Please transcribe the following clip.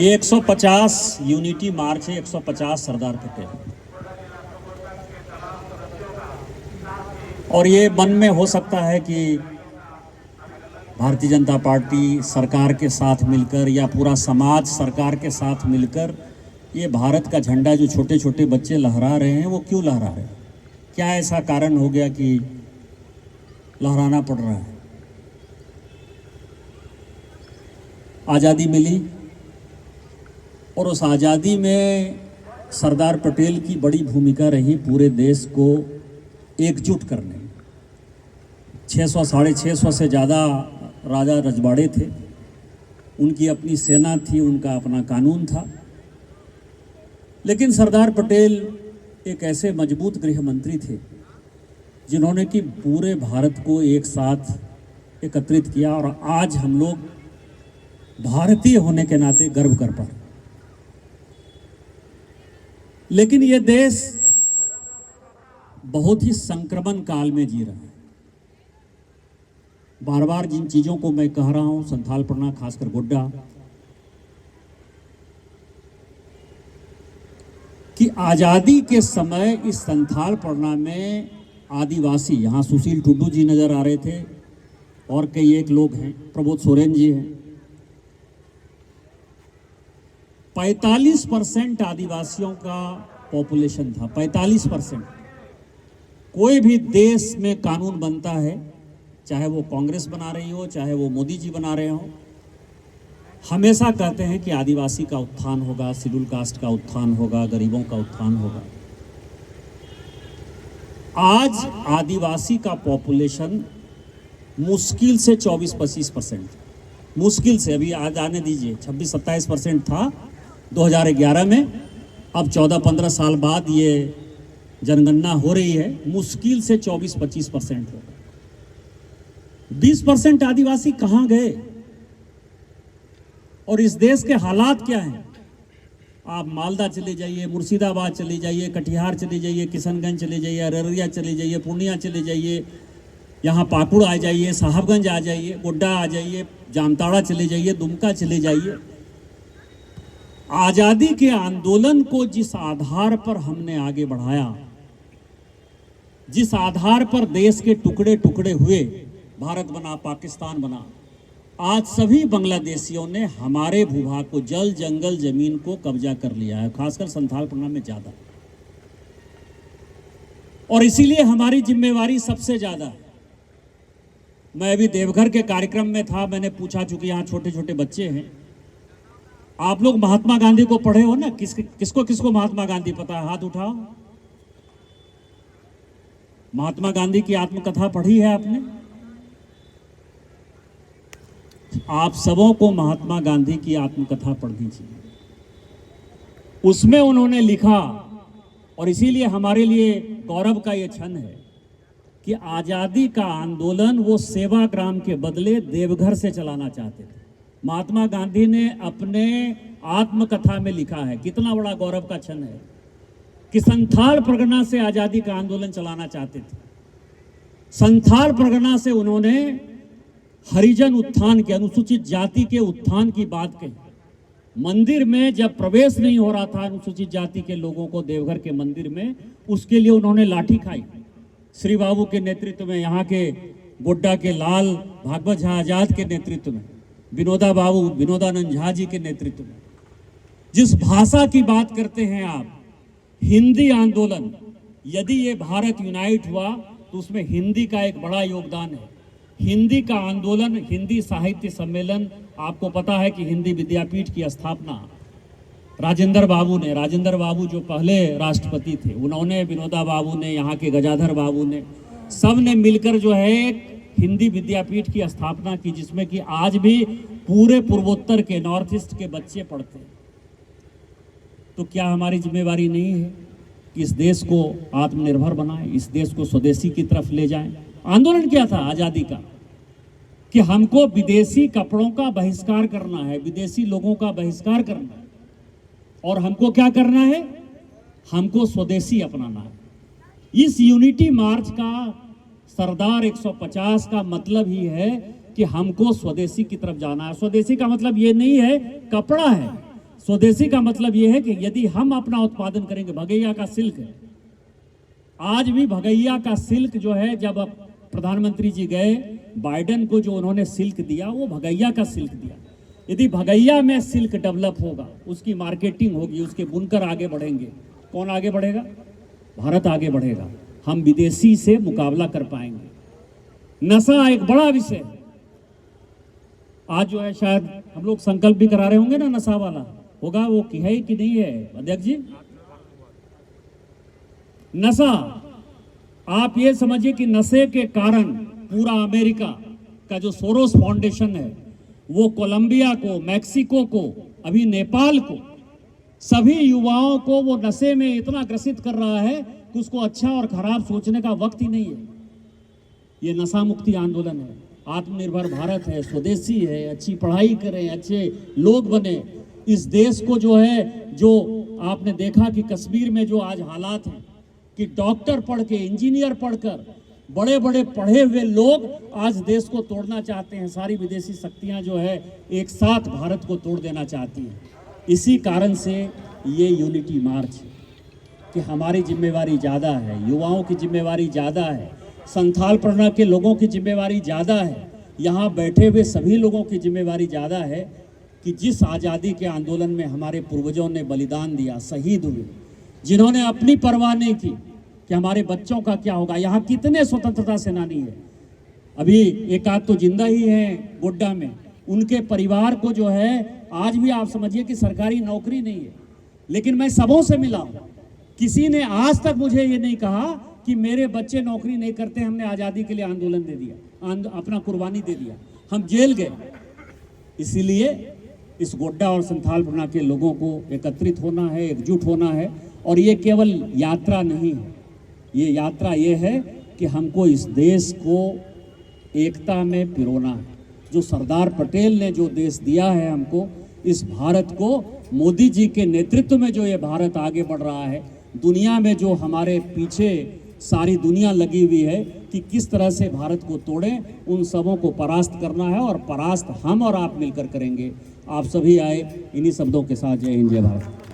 ये 150 यूनिटी मार्च है, 150 सरदार पटेल। और ये मन में हो सकता है कि भारतीय जनता पार्टी सरकार के साथ मिलकर या पूरा समाज सरकार के साथ मिलकर ये भारत का झंडा जो छोटे छोटे बच्चे लहरा रहे हैं वो क्यों लहरा रहे हैं, क्या ऐसा कारण हो गया कि लहराना पड़ रहा है। आज़ादी मिली और उस आज़ादी में सरदार पटेल की बड़ी भूमिका रही पूरे देश को एकजुट करने। 600 साढ़े 600 से ज़्यादा राजा रजवाड़े थे, उनकी अपनी सेना थी, उनका अपना कानून था, लेकिन सरदार पटेल एक ऐसे मजबूत गृह मंत्री थे जिन्होंने कि पूरे भारत को एक साथ एकत्रित किया। और आज हम लोग भारतीय होने के नाते गर्व कर पाए। लेकिन ये देश बहुत ही संक्रमण काल में जी रहा है। बार बार जिन चीज़ों को मैं कह रहा हूं, संथाल परगना, खासकर गोड्डा, कि आज़ादी के समय इस संथाल परगना में आदिवासी, यहाँ सुशील टुडू जी नज़र आ रहे थे और कई एक लोग हैं, प्रबोध सोरेन जी हैं, 45% आदिवासियों का पॉपुलेशन था। 45%। कोई भी देश में कानून बनता है, चाहे वो कांग्रेस बना रही हो, चाहे वो मोदी जी बना रहे हो, हमेशा कहते हैं कि आदिवासी का उत्थान होगा, शेड्यूल कास्ट का उत्थान होगा, गरीबों का उत्थान होगा। आज आदिवासी का पॉपुलेशन मुश्किल से 24-25%, मुश्किल से, अभी आज आने दीजिए, 26-27% था 2011 में, अब 14-15 साल बाद ये जनगणना हो रही है, मुश्किल से 24-25% होगा। 20% आदिवासी कहां गए और इस देश के हालात क्या हैं? आप मालदा चले जाइए, मुर्शिदाबाद चले जाइए, कटिहार चले जाइए, किशनगंज चले जाइए, अररिया चले जाइए, पूर्णिया चले जाइए, यहाँ पाकुड़ आ जाइए, साहबगंज आ जाइए, गोड्डा आ जाइए, जामताड़ा चले जाइए, दुमका चले जाइए। आज़ादी के आंदोलन को जिस आधार पर हमने आगे बढ़ाया, जिस आधार पर देश के टुकड़े टुकड़े हुए, भारत बना, पाकिस्तान बना, आज सभी बांग्लादेशियों ने हमारे भूभाग को, जल जंगल जमीन को कब्जा कर लिया है, खासकर संथाल परगना में ज्यादा। और इसीलिए हमारी जिम्मेवारी सबसे ज्यादा है। मैं अभी देवघर के कार्यक्रम में था, मैंने पूछा, चूंकि यहाँ छोटे छोटे बच्चे हैं, आप लोग महात्मा गांधी को पढ़े हो ना? किसको किसको महात्मा गांधी पता है? हाथ उठाओ। महात्मा गांधी की आत्मकथा पढ़ी है आपने? आप सबों को महात्मा गांधी की आत्मकथा पढ़नी चाहिए। उसमें उन्होंने लिखा, और इसीलिए हमारे लिए गौरव का यह क्षण है कि आजादी का आंदोलन वो सेवाग्राम के बदले देवघर से चलाना चाहते थे। महात्मा गांधी ने अपने आत्मकथा में लिखा है, कितना बड़ा गौरव का क्षण है, कि संथाल परगना से आजादी का आंदोलन चलाना चाहते थे। संथाल परगना से उन्होंने हरिजन उत्थान के, अनुसूचित जाति के उत्थान की बात कही। मंदिर में जब प्रवेश नहीं हो रहा था अनुसूचित जाति के लोगों को देवघर के मंदिर में, उसके लिए उन्होंने लाठी खाई। श्री बाबू के नेतृत्व में, यहाँ के गोड्डा के लाल भागवत झा आजाद के नेतृत्व में, विनोदानंद झा जी के नेतृत्व में, जिस भाषा की बात करते हैं आप, हिंदी आंदोलन, यदि ये भारत यूनाइट हुआ तो उसमें हिंदी का एक बड़ा योगदान है। हिंदी का आंदोलन, हिंदी साहित्य सम्मेलन, आपको पता है कि हिंदी विद्यापीठ की स्थापना राजेंद्र बाबू जो पहले राष्ट्रपति थे, उन्होंने, विनोदा बाबू ने, यहाँ के गजाधर बाबू ने, सब ने मिलकर जो है हिंदी विद्यापीठ की स्थापना की, जिसमें कि आज भी पूरे पूर्वोत्तर के, नॉर्थ ईस्ट के बच्चे पढ़ते हैं। तो क्या हमारी जिम्मेवारी नहीं है कि इस देश को आत्मनिर्भर बनाएं, इस देश को स्वदेशी की तरफ ले जाएं? आंदोलन क्या था आजादी का? कि हमको विदेशी कपड़ों का बहिष्कार करना है, विदेशी लोगों का बहिष्कार करना है, और हमको क्या करना है? हमको स्वदेशी अपनाना है। इस यूनिटी मार्च का, सरदार 150 का मतलब ही है कि हमको स्वदेशी की तरफ जाना है। स्वदेशी का मतलब ये नहीं है कपड़ा है, स्वदेशी का मतलब यह है कि यदि हम अपना उत्पादन करेंगे, भगैया का सिल्क है, आज भी भगैया का सिल्क जो है, जब अब प्रधानमंत्री जी गए, बाइडेन को जो उन्होंने सिल्क दिया वो भगैया का सिल्क दिया। यदि भगैया में सिल्क डेवलप होगा, उसकी मार्केटिंग होगी, उसके बुनकर आगे बढ़ेंगे, कौन आगे बढ़ेगा? भारत आगे बढ़ेगा। हम विदेशी से मुकाबला कर पाएंगे। नशा एक बड़ा विषय है। आज जो है शायद हम लोग संकल्प भी करा रहे होंगे ना, नशा वाला होगा, वो की है कि नहीं है अध्यक्ष जी? नशा, आप ये समझिए कि नशे के कारण पूरा अमेरिका का जो सोरोस फाउंडेशन है, वो कोलंबिया को, मैक्सिको को, अभी नेपाल को, सभी युवाओं को वो नशे में इतना ग्रसित कर रहा है कि उसको अच्छा और खराब सोचने का वक्त ही नहीं है। ये नशा मुक्ति आंदोलन है, आत्मनिर्भर भारत है, स्वदेशी है, अच्छी पढ़ाई करें, अच्छे लोग बने। इस देश को जो है, जो आपने देखा कि कश्मीर में जो आज हालात हैं कि डॉक्टर पढ़ के, इंजीनियर पढ़कर, बड़े बड़े पढ़े हुए लोग आज देश को तोड़ना चाहते हैं। सारी विदेशी शक्तियां जो है एक साथ भारत को तोड़ देना चाहती हैं। इसी कारण से ये यूनिटी मार्च है कि हमारी जिम्मेवारी ज़्यादा है, युवाओं की जिम्मेवारी ज़्यादा है, संथाल परगना के लोगों की जिम्मेवारी ज़्यादा है, यहाँ बैठे हुए सभी लोगों की जिम्मेवारी ज़्यादा है कि जिस आज़ादी के आंदोलन में हमारे पूर्वजों ने बलिदान दिया, शहीद हुए, जिन्होंने अपनी परवाह नहीं की कि हमारे बच्चों का क्या होगा। यहाँ कितने स्वतंत्रता सेनानी है, अभी एक आध तो जिंदा ही हैं गोड्डा में, उनके परिवार को जो है आज भी आप समझिए कि सरकारी नौकरी नहीं है। लेकिन मैं सबों से मिला हूँ, किसी ने आज तक मुझे ये नहीं कहा कि मेरे बच्चे नौकरी नहीं करते, हमने आज़ादी के लिए आंदोलन दे दिया, अपना कुर्बानी दे दिया, हम जेल गए। इसीलिए इस गोड्डा और संथाल परगना के लोगों को एकत्रित होना है, एकजुट होना है। और ये केवल यात्रा नहीं है, ये यात्रा ये है कि हमको इस देश को एकता में पिरोना है। जो सरदार पटेल ने जो देश दिया है हमको, इस भारत को मोदी जी के नेतृत्व में जो ये भारत आगे बढ़ रहा है, दुनिया में जो हमारे पीछे सारी दुनिया लगी हुई है कि किस तरह से भारत को तोड़ें, उन सबों को परास्त करना है। और परास्त हम और आप मिलकर करेंगे। आप सभी आए, इन्हीं शब्दों के साथ जय हिंद, जय भारत।